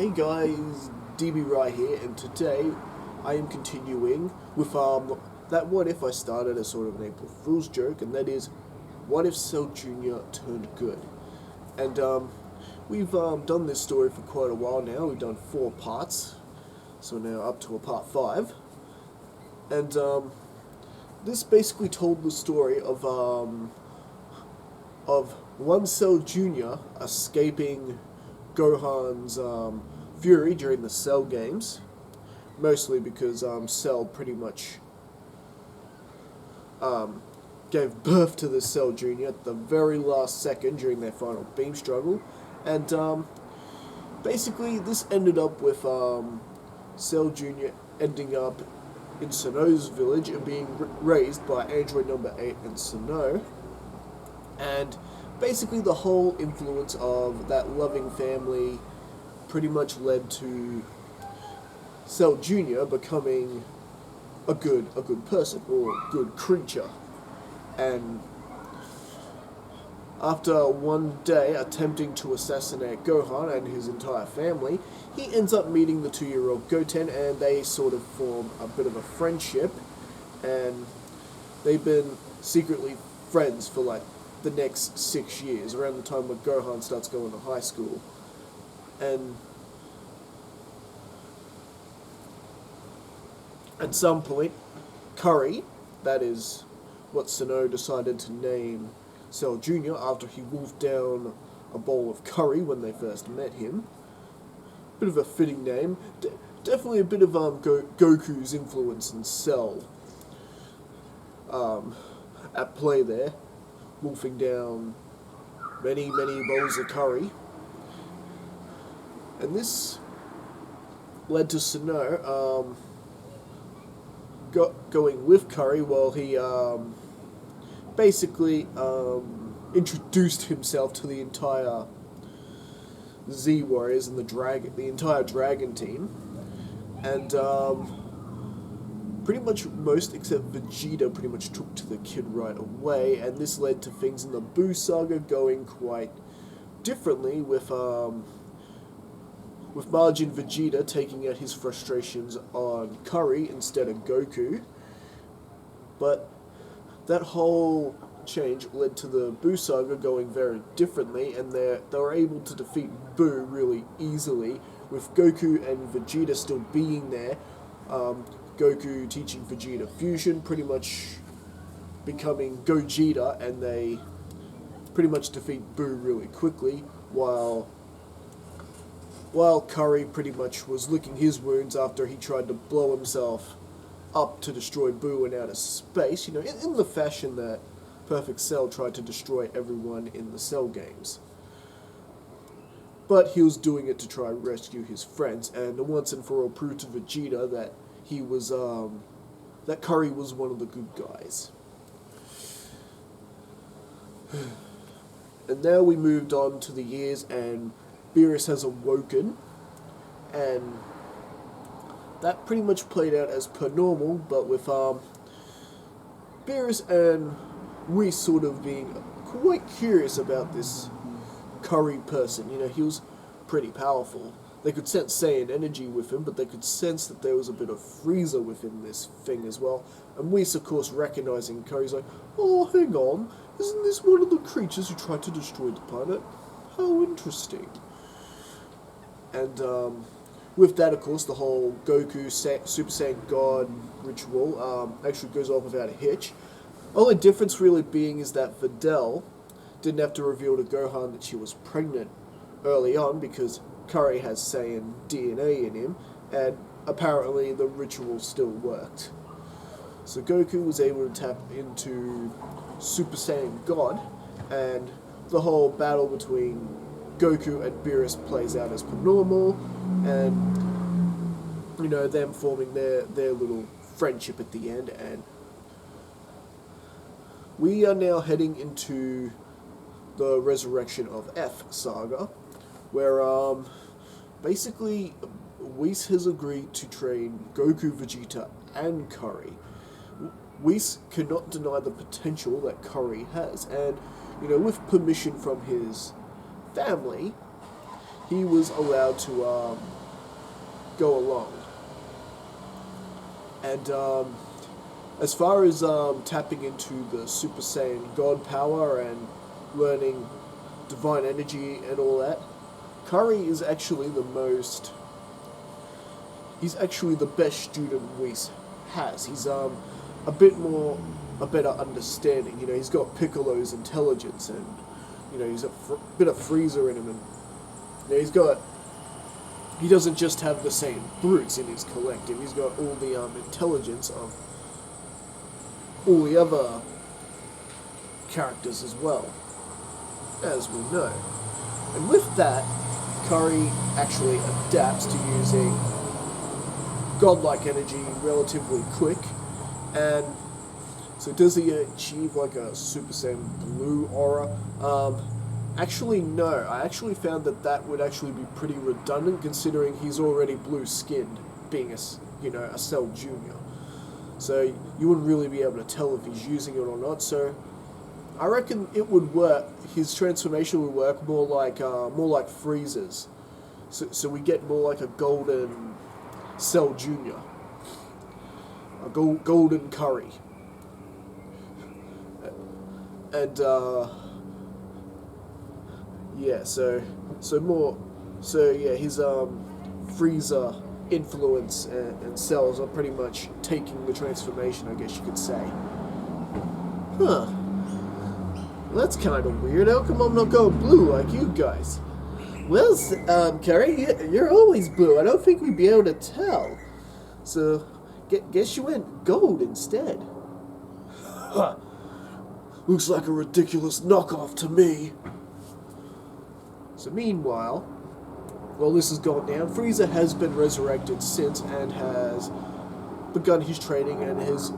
Hey guys, DB right here, and today I am continuing with that what if I started as sort of an April Fool's joke, and that is, what if Cell Jr. turned good? And we've done this story for quite a while now. We've done 4 parts, so now up to a part 5, and this basically told the story of one Cell Jr. escaping Gohan's fury during the Cell games, mostly because Cell pretty much gave birth to the Cell Jr. at the very last second during their final beam struggle, and basically this ended up with Cell Jr. ending up in Sinnoh's village and being raised by Android number 8 and Sinnoh, and basically the whole influence of that loving family pretty much led to Cell Jr. becoming a good person, or a good creature. And after one day attempting to assassinate Gohan and his entire family, he ends up meeting the 2-year-old Goten, and they sort of form a bit of a friendship, and they've been secretly friends for like the next 6 years, around the time when Gohan starts going to high school. And at some point, Curry, that is what Sinnoh decided to name Cell Jr. after he wolfed down a bowl of curry when they first met him. Bit of a fitting name. Definitely a bit of Goku's influence in Cell at play there, wolfing down many bowls of curry. And this led to Sinnoh going with Curry while he basically introduced himself to the entire Z Warriors and the entire Dragon team, and pretty much most except Vegeta pretty much took to the kid right away, and this led to things in the Buu saga going quite differently, with Majin Vegeta taking out his frustrations on Curry instead of Goku. But that whole change led to the Buu saga going very differently, and they were able to defeat Buu really easily, with Goku and Vegeta still being there. Goku teaching Vegeta fusion, pretty much becoming Gogeta, and they pretty much defeat Buu really quickly, while Curry pretty much was licking his wounds after he tried to blow himself up to destroy Buu in outer space, in the fashion that Perfect Cell tried to destroy everyone in the Cell games. But he was doing it to try and rescue his friends, and once and for all prove to Vegeta that he was, that Curry was one of the good guys. And now we moved on to the years, and Beerus has awoken, and that pretty much played out as per normal, but with Beerus and Whis sort of being quite curious about this Curry person. He was pretty powerful. They could sense Saiyan energy with him, but they could sense that there was a bit of Frieza within this thing as well. And Whis, of course, recognizing Curry's like, oh, hang on, isn't this one of the creatures who tried to destroy the planet? How interesting. And with that, of course, the whole Goku Super Saiyan God ritual actually goes off without a hitch. Only difference really being is that Videl didn't have to reveal to Gohan that she was pregnant early on, because Curry has Saiyan DNA in him, and apparently the ritual still worked. So Goku was able to tap into Super Saiyan God, and the whole battle between Goku and Beerus plays out as per normal, and them forming their little friendship at the end. And we are now heading into the Resurrection of F saga, where basically Whis has agreed to train Goku, Vegeta, and Curry. Whis cannot deny the potential that Curry has, and with permission from his family, he was allowed to go along. And as far as tapping into the Super Saiyan God power and learning divine energy and all that, Curry is actually he's actually the best student Whis has. He's a better understanding. You know, he's got Piccolo's intelligence, and you know, he's a bit of Frieza in him, and you know, he doesn't just have the same brutes in his collective. He's got all the intelligence of all the other characters as well, as we know. And with that, Curry actually adapts to using godlike energy relatively quick. And so does he achieve like a Super Saiyan Blue aura? Actually, no. I actually found that would actually be pretty redundant, considering he's already blue-skinned, being a Cell Junior. So you wouldn't really be able to tell if he's using it or not. So I reckon it would work. His transformation would work more like Frieza's. So we get more like a golden Cell Junior, a golden Curry, and yeah. So yeah, his Frieza influence and cells are pretty much taking the transformation, I guess you could say. Huh. Well, that's kind of weird. How come I'm not going blue like you guys? Well, Curry, you're always blue. I don't think we'd be able to tell. So, guess you went gold instead. Huh. Looks like a ridiculous knockoff to me. So meanwhile, while this has gone down, Frieza has been resurrected since and has begun his training and is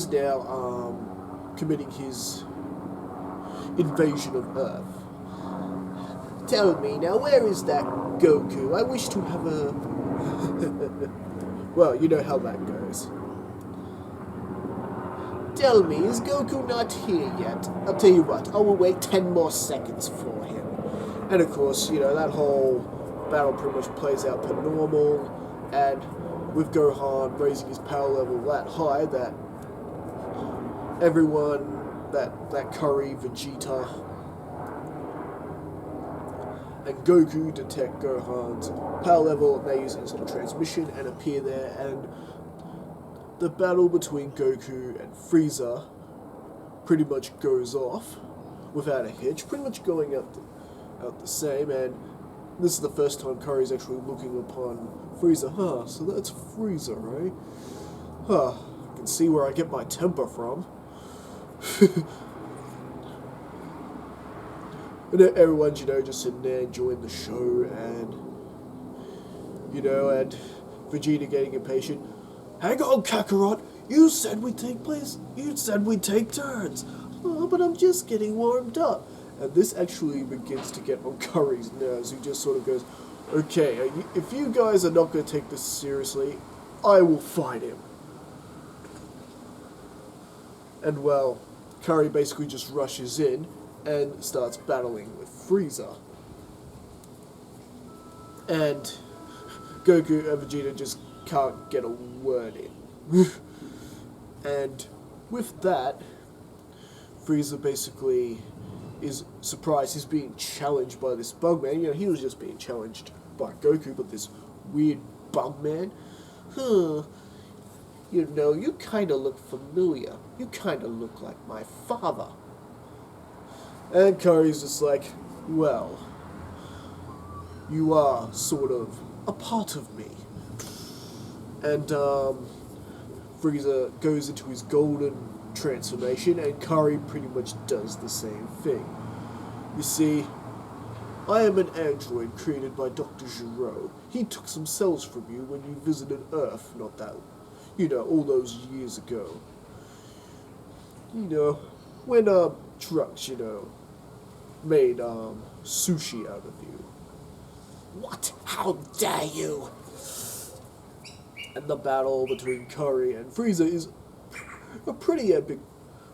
now committing his invasion of Earth. Tell me now, where is that Goku? I wish to have a... Well, you know how that goes. Tell me, is Goku not here yet? I'll tell you what, I will wait 10 more seconds for him. And of course, you know, that whole battle pretty much plays out per normal, and with Gohan raising his power level that high that everyone, that Curry, Vegeta, and Goku detect Gohan's power level, and they use instant transmission and appear there, and the battle between Goku and Frieza pretty much goes off without a hitch, pretty much going out the same, and this is the first time Curry's actually looking upon Frieza. Huh, so that's Frieza, right? Huh, I can see where I get my temper from. And everyone's, you know, just sitting there enjoying the show, and, you know, and Vegeta getting impatient. Hang on, Kakarot! You said we'd take place. You said we'd take turns. Oh, but I'm just getting warmed up. And this actually begins to get on Curry's nerves. He just sort of goes, okay, if you guys are not going to take this seriously, I will fight him. And, well, Curry basically just rushes in and starts battling with Frieza. And Goku and Vegeta just can't get a word in. And with that, Frieza basically is surprised. He's being challenged by this bug man. You know, he was just being challenged by Goku, but this weird bug man. Huh. You know, you kind of look familiar. You kind of look like my father. And Curry's just like, well, you are sort of a part of me. And Frieza goes into his golden transformation, and Curry pretty much does the same thing. You see, I am an android created by Dr. Gero. He took some cells from you when you visited Earth, not that, you know, all those years ago. You know, when Trunks, you know, made sushi out of you. What? How dare you? And the battle between Curry and Frieza is a pretty epic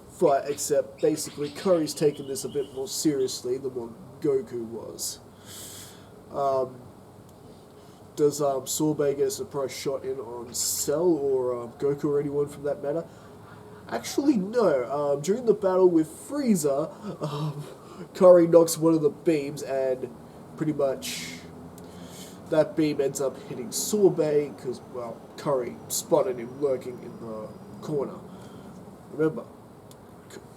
fight, except basically Curry's taken this a bit more seriously than what Goku was. Does Sorbet get a surprise shot in on Cell or Goku or anyone from that matter? Actually, no. During the battle with Frieza, Curry knocks one of the beams, and pretty much that beam ends up hitting Sorbet because, well, Curry spotted him lurking in the corner. Remember,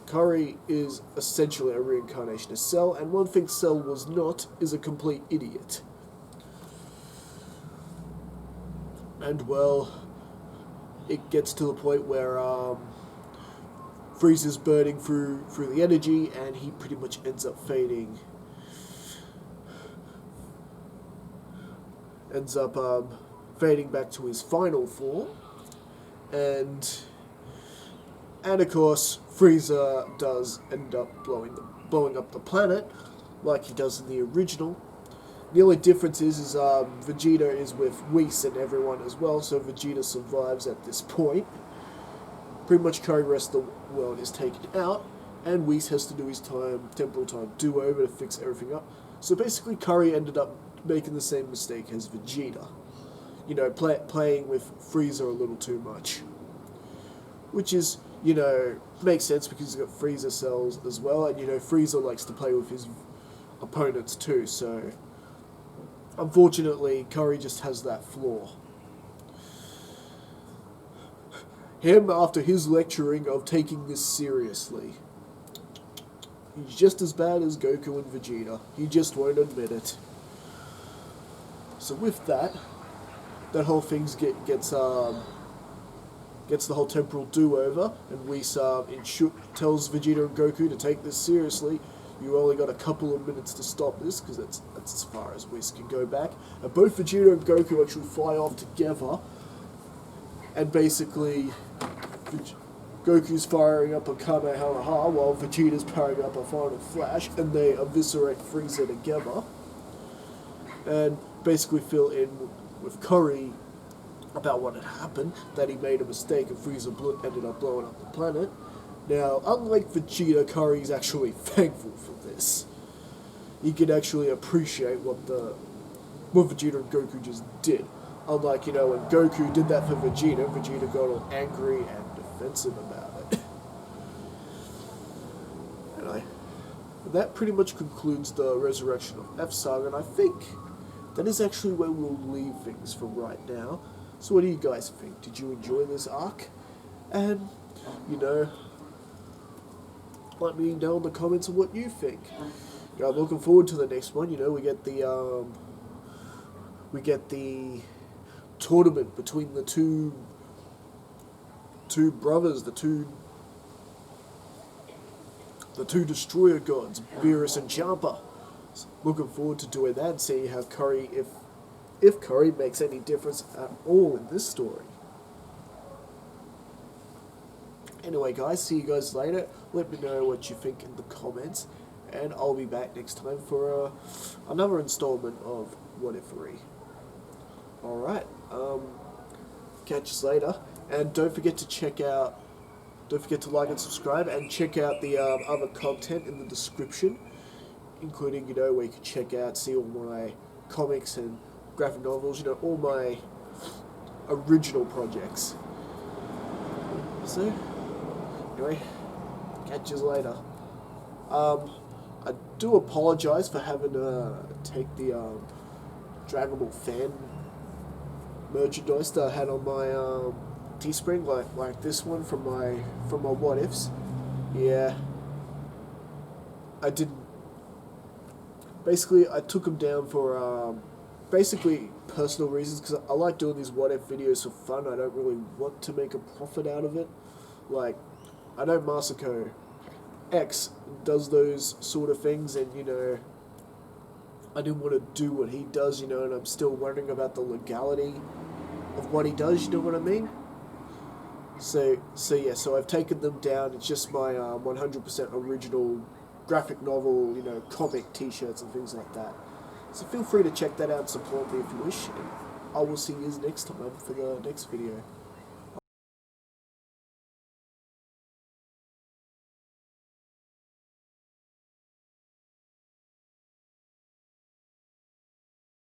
Curry is essentially a reincarnation of Cell, and one thing Cell was not is a complete idiot. And, well, it gets to the point where Frieza's burning through the energy, and he pretty much ends up fading. Ends up fading back to his final form, and of course Frieza does end up blowing up the planet like he does in the original. The only difference is Vegeta is with Whis and everyone as well, so Vegeta survives at this point. Pretty much Curry rest of the world is taken out, and Whis has to do his temporal time do-over to fix everything up. So basically Curry ended up making the same mistake as Vegeta. You know, playing with Frieza a little too much. Which is, you know, makes sense because he's got Frieza cells as well, and, you know, Frieza likes to play with his opponents too, so unfortunately Curry just has that flaw. Him, after his lecturing of taking this seriously, he's just as bad as Goku and Vegeta. He just won't admit it. So with that whole thing gets the whole temporal do-over, and Whis tells Vegeta and Goku to take this seriously. You only got a couple of minutes to stop this, because that's as far as Whis can go back. And both Vegeta and Goku actually fly off together, and basically Goku's firing up a Kamehameha while Vegeta's powering up a Final Flash, and they eviscerate Frieza together. And basically fill in with Curry about what had happened, that he made a mistake and Frieza ended up blowing up the planet. Now, unlike Vegeta, Curry's actually thankful for this. He can actually appreciate what Vegeta and Goku just did. Unlike, you know, when Goku did that for Vegeta, Vegeta got all angry and defensive about it. And that pretty much concludes the Resurrection of F Saga, and I think that is actually where we'll leave things for right now. So what do you guys think? Did you enjoy this arc? And, you know, let me know in the comments of what you think. You know, I'm looking forward to the next one. You know, we get the tournament between the two brothers, the two destroyer gods, Beerus and Champa. So looking forward to doing that and seeing how Curry, if Curry makes any difference at all in this story. Anyway, guys, see you guys later. Let me know what you think in the comments, and I'll be back next time for another installment of What If 3. Alright, catch us later, and don't forget to like and subscribe, and check out the other content in the description, including, you know, where you can see all my comics and graphic novels, you know, all my original projects. So, anyway, catch you later. I do apologize for having to take the DragonBall fan merchandise that I had on my Teespring, like this one from my What Ifs. Yeah, I didn't. Basically, I took them down for basically personal reasons, because I like doing these What If videos for fun. I don't really want to make a profit out of it. Like, I know Masako X does those sort of things, and, you know, I didn't want to do what he does, you know, and I'm still wondering about the legality of what he does, you know what I mean? So yeah, so I've taken them down. It's just my 100% original graphic novel, you know, comic t-shirts and things like that. So feel free to check that out and support me if you wish, and I will see you next time for the next video.